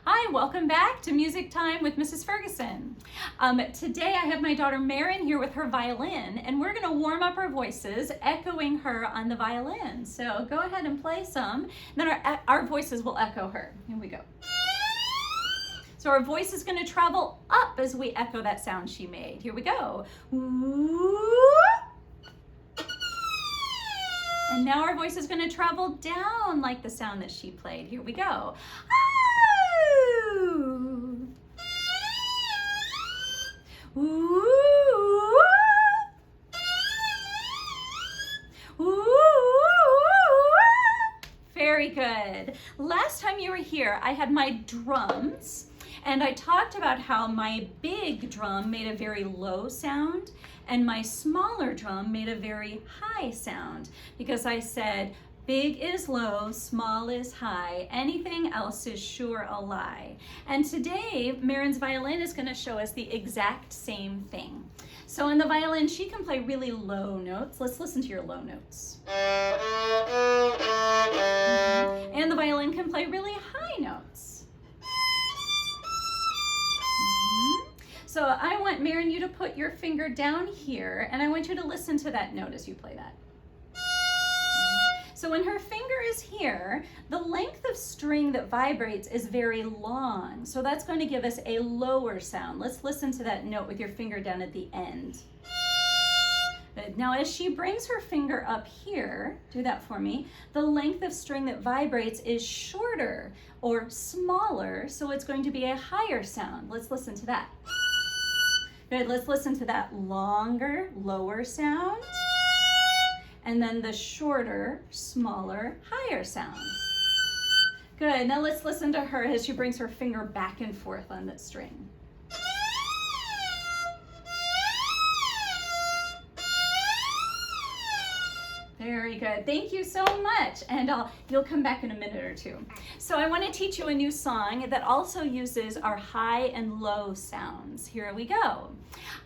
Hi, welcome back to Music Time with Mrs. Ferguson. Today I have my daughter Marin here with her violin, and we're going to warm up our voices, echoing her on the violin. So go ahead and play some, and then our voices will echo her. Here we go. So our voice is going to travel up as we echo that sound she made. Here we go. Ooh. And now our voice is going to travel down like the sound that she played. Here we go. Ooh. Ooh. Ooh. Very good. Last time you were here, I had my drums, and I talked about how my big drum made a very low sound and my smaller drum made a very high sound, because I said big is low, small is high, anything else is sure a lie. And today, Marin's violin is going to show us the exact same thing. So in the violin, she can play really low notes. Let's listen to your low notes. And the violin can play really high notes. So I want, Marin, you to put your finger down here, and I want you to listen to that note as you play that. So when her finger is here, the length of string that vibrates is very long. So that's going to give us a lower sound. Let's listen to that note with your finger down at the end. Good. Now as she brings her finger up here, do that for me, the length of string that vibrates is shorter or smaller, so it's going to be a higher sound. Let's listen to that. Good, let's listen to that longer, lower sound, and then the shorter, smaller, higher sound. Good, now let's listen to her as she brings her finger back and forth on that string. Very good. Thank you so much. And you'll come back in a minute or two. So I want to teach you a new song that also uses our high and low sounds. Here we go.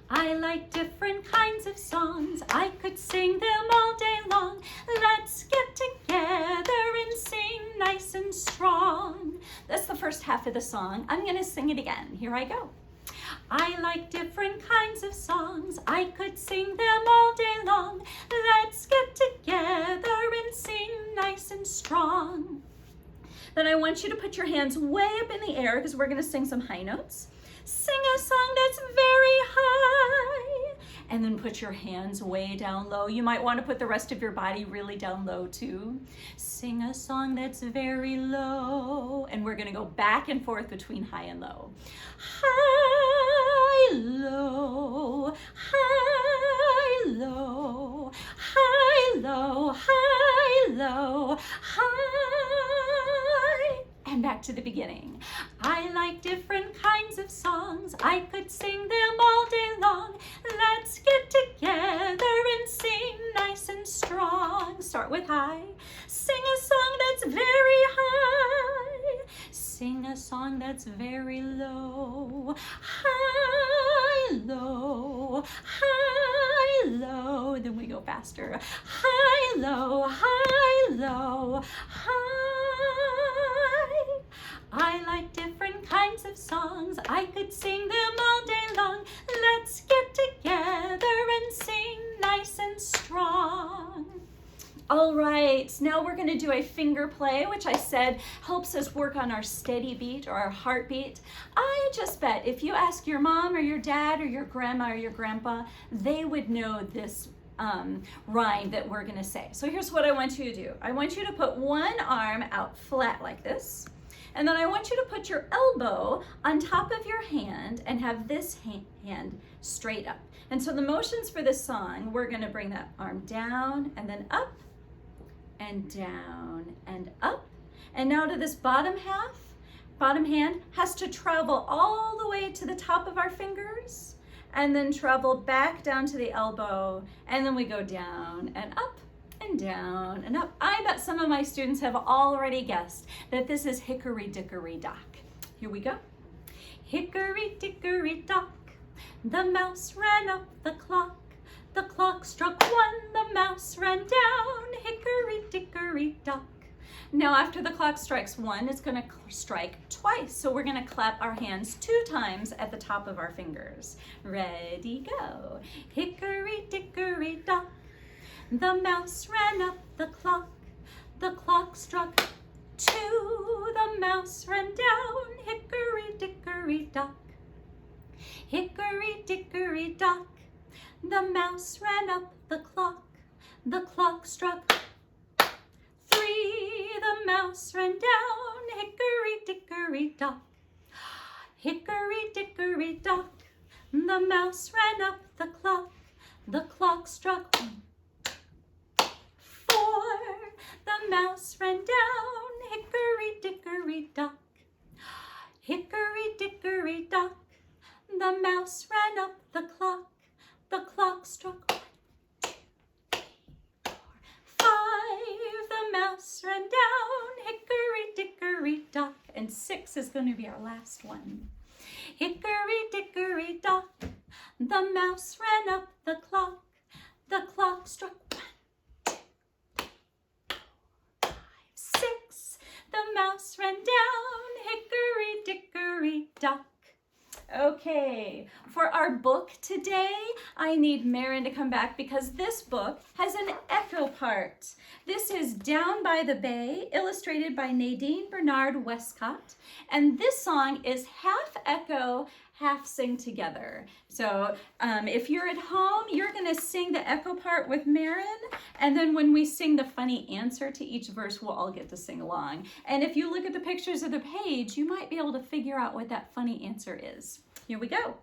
I like different kinds of songs. I could sing them all day long. Let's get together and sing nice and strong. That's the first half of the song. I'm going to sing it again. Here I go. I like different kinds of songs. I could sing them all day long. Let's get together and sing nice and strong. Then I want you to put your hands way up in the air because we're going to sing some high notes. Sing a song that's very high. And then put your hands way down low. You might want to put the rest of your body really down low too. Sing a song that's very low. And we're going to go back and forth between high and low. High, low, high, low, high, low, high, low, high. And back to the beginning. I like different kinds of songs. I could sing them all day long. Let's get together and sing nice and strong. Start with high. Sing a song that's very high. Sing a song that's very low. High, low, high, low. Then we go faster. High, low, high, low, high. I like different kinds of songs. I could sing them all day long. Let's get together and sing nice and strong. All right, now we're going to do a finger play, which I said helps us work on our steady beat or our heartbeat. I just bet if you ask your mom or your dad or your grandma or your grandpa, they would know this rhyme that we're going to say. So here's what I want you to do. I want you to put one arm out flat like this. And then I want you to put your elbow on top of your hand and have this hand straight up. And so the motions for this song, we're going to bring that arm down and then up and down and up. And now to this bottom hand has to travel all the way to the top of our fingers and then travel back down to the elbow. And then we go down and up and down and up. I bet some of my students have already guessed that this is Hickory, Dickory, Dock. Here we go. Hickory, Dickory, Dock, the mouse ran up the clock. The clock struck one, the mouse ran down. Hickory, Dickory, Dock, Now after the clock strikes 1, it's going to strike twice. So we're going to clap our hands 2 times at the top of our fingers. Ready, go. Hickory, dickory, dock. The mouse ran up the clock. The clock struck 2. The mouse ran down. Hickory, dickory, dock. Hickory, dickory, dock. The mouse ran up the clock. The clock struck 3. The mouse ran down. Hickory, dickory, dock. Hickory, dickory, dock. The mouse ran up the clock. The clock struck 4. The mouse ran down. Hickory, dickory, dock. Hickory, dickory, dock. The mouse ran up the clock. The clock struck 1, 2, 3, 4, 5. The mouse ran down. Hickory, dickory, dock. And 6 is going to be our last one. Hickory, dickory, dock. The mouse ran up the clock. The clock struck 1, 2, 3, 4, 5, 6. The mouse ran down. Hickory, dickory, dock. Okay, for our book today, I need Marin to come back because this book has an echo part. This is Down by the Bay, illustrated by Nadine Bernard Westcott. And this song is half echo, half sing together. So if you're at home, you're going to sing the echo part with Marin. And then when we sing the funny answer to each verse, we'll all get to sing along. And if you look at the pictures of the page, you might be able to figure out what that funny answer is. Here we go.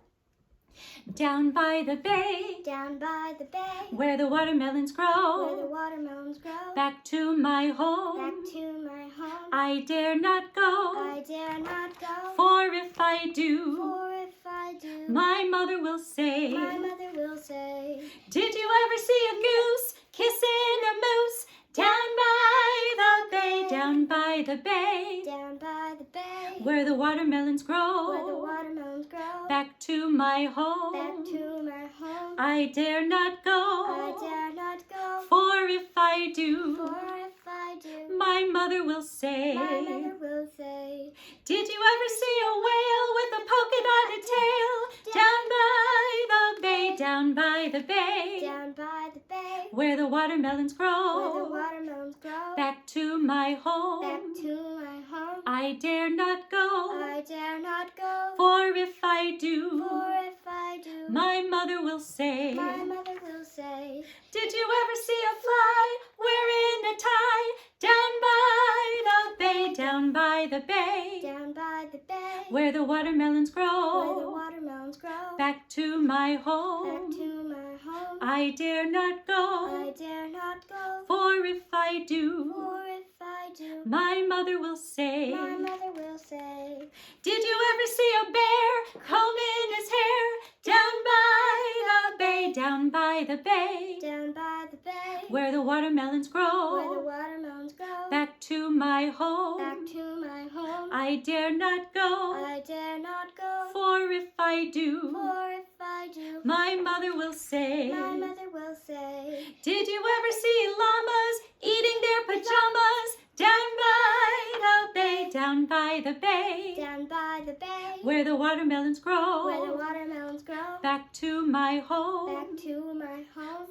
Down by the bay, down by the bay, where the watermelons grow, where the watermelons grow, back to my home, back to my home, I dare not go, I dare not go, for if I do, for if I do, my mother will say, my mother will say, did you ever see a goose kissing a moose down by the bay, down by the bay, down by the bay, where the watermelons grow, where the watermelons grow, back to my home, back to my home, I dare not go, I dare not go, for if I do, for if I do, my mother will say, my mother will say, did you ever see a whale with a polka dotted tail down by the bay, down by the bay, down by the bay, where the watermelons grow, where the watermelons grow, back to my home, back to my home, I dare not go, I dare not go, for if I do, for if I do, my mother will say, my mother will say, did you ever see a fly wearing a tie down by the bay, down by the bay, down by the bay, where the watermelons where the grow, watermelons grow, back to my back home, to my home, I dare not I go, dare not go, for if I do, for if I do, my mother will say, my mother will say, did you ever see a bear combing his hair down by the bay, down by the bay, down by the bay, where the watermelons where the grow, watermelons grow, back to my back home, to my home, I dare not go, I dare not go, for if I do, for if I do, my mother will say, my mother will say, did you ever see llamas eating their pajamas down by the bay, down by the bay, down by the bay, where the watermelons where the grow, watermelons grow, back to my home, back to my home,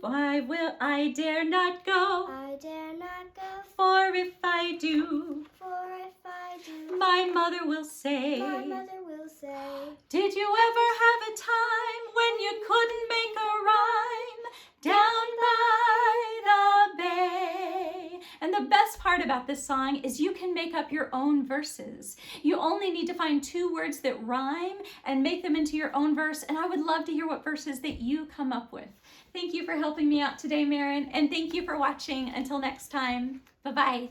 I dare not go, I dare not go, for if I do, for if I do, my mother will say, my mother will say, did you ever have a time when you couldn't make a rhyme down by the bay? And the best part about this song is you can make up your own verses. You only need to find 2 words that rhyme and make them into your own verse. And I would love to hear what verses that you come up with. Thank you for helping me out today, Marin, and thank you for watching. Until next time, bye-bye.